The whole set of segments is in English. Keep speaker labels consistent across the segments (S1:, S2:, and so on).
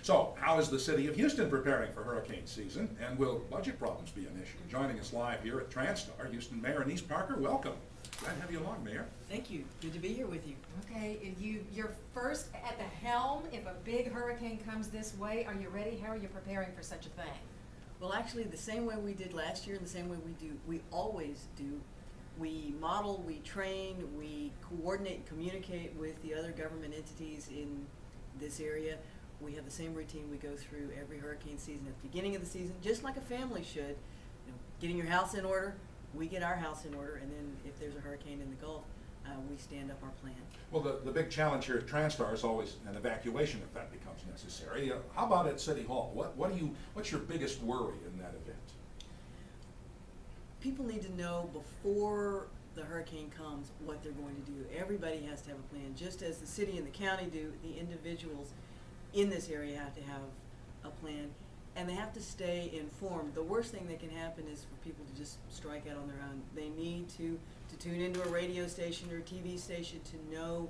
S1: So, how is the city of Houston preparing for hurricane season, and will budget problems be an issue? Joining us live here at TranStar, Houston Mayor Annise Parker, welcome. Glad to have you along, Mayor.
S2: Thank you. Good to be here with you.
S3: Okay, you're first at the helm. If a big hurricane comes this way, are you ready? How are you preparing for such a thing?
S2: Well, actually, the same way we did last year and the same way we always do. We model, we train, we coordinate and communicate with the other government entities in this area. We have the same routine we go through every hurricane season at the beginning of the season, just like a family should. You know, getting your house in order, we get our house in order, and then if there's a hurricane in the Gulf, we stand up our plan.
S1: Well, the big challenge here at TranStar is always an evacuation if that becomes necessary. How about at City Hall? What's your biggest worry in that event?
S2: People need to know before the hurricane comes what they're going to do. Everybody has to have a plan. Just as the city and the county do, the individuals in this area have to have a plan, and they have to stay informed. The worst thing that can happen is for people to just strike out on their own. They need to tune into a radio station or a TV station to know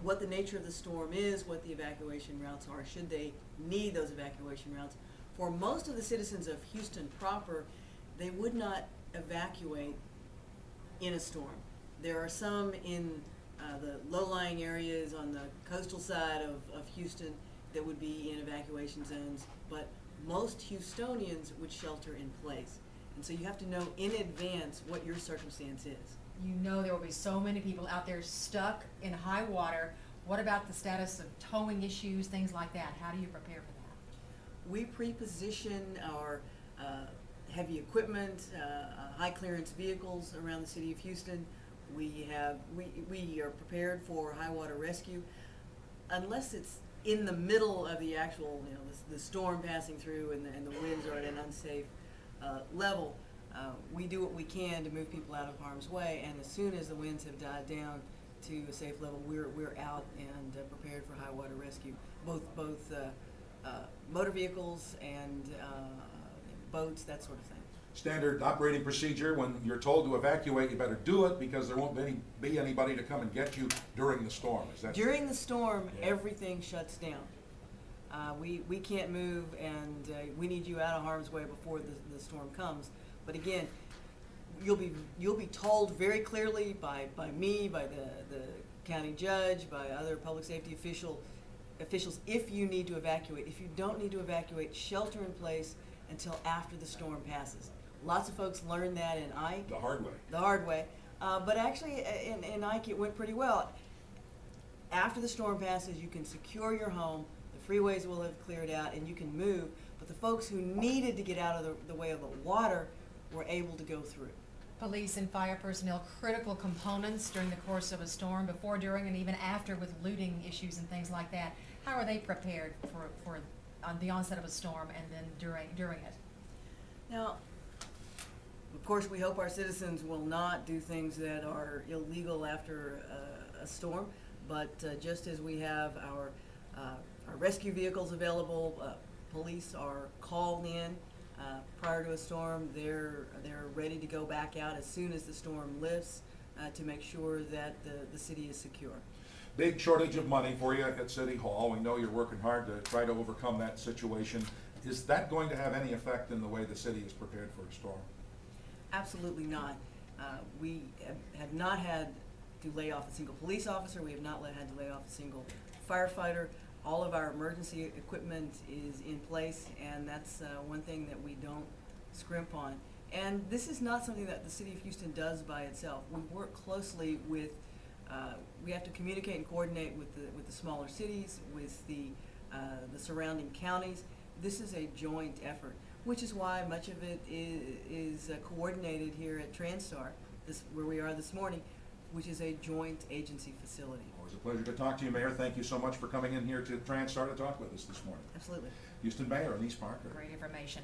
S2: what the nature of the storm is, what the evacuation routes are, should they need those evacuation routes. For most of the citizens of Houston proper, they would not evacuate in a storm. There are some in the low-lying areas on the coastal side of Houston that would be in evacuation zones, but most Houstonians would shelter in place. And so you have to know in advance what your circumstance is.
S3: You know there will be so many people out there stuck in high water. What about the status of towing issues, things like that? How do you prepare for that?
S2: We pre-position our heavy equipment, high clearance vehicles around the city of Houston. We are prepared for high water rescue. Unless it's in the middle of the actual, the storm passing through and the winds are at an unsafe level, we do what we can to move people out of harm's way, and as soon as the winds have died down to a safe level, we're out and prepared for high water rescue. Both motor vehicles and boats, that sort of thing.
S1: Standard operating procedure: when you're told to evacuate, you better do it because there won't be anybody to come and get you during the storm. Is that
S2: during the storm?
S1: Yeah.
S2: Everything shuts down. We can't move, and we need you out of harm's way before the storm comes. But again, you'll be told very clearly by me, by the county judge, by other public safety officials if you need to evacuate. If you don't need to evacuate, shelter in place until after the storm passes. Lots of folks learned that in Ike.
S1: the hard way?
S2: The hard way. But actually, in Ike, it went pretty well. After the storm passes, you can secure your home, the freeways will have cleared out, and you can move. But the folks who needed to get out of the way of the water were able to go through.
S3: Police and fire personnel, critical components during the course of a storm, before, during, and even after, with looting issues and things like that. How are they prepared for the onset of a storm and then during it?
S2: Now, of course, we hope our citizens will not do things that are illegal after a storm, but just as we have our rescue vehicles available, police are called in prior to a storm. They're ready to go back out as soon as the storm lifts to make sure that the city is secure.
S1: Big shortage of money for you at City Hall. We know you're working hard to try to overcome that situation. Is that going to have any effect in the way the city is prepared for a storm?
S2: Absolutely not. We have not had to lay off a single police officer. We have not had to lay off a single firefighter. All of our emergency equipment is in place, and that's one thing that we don't scrimp on. And this is not something that the city of Houston does by itself. We work closely with, we have to communicate and coordinate with the smaller cities, with the surrounding counties. This is a joint effort, which is why much of it is coordinated here at TranStar, where we are this morning, which is a joint agency facility.
S1: Always a pleasure to talk to you, Mayor. Thank you so much for coming in here to TranStar to talk with us this morning.
S2: Absolutely.
S1: Houston Mayor Annise Parker.
S3: Great information.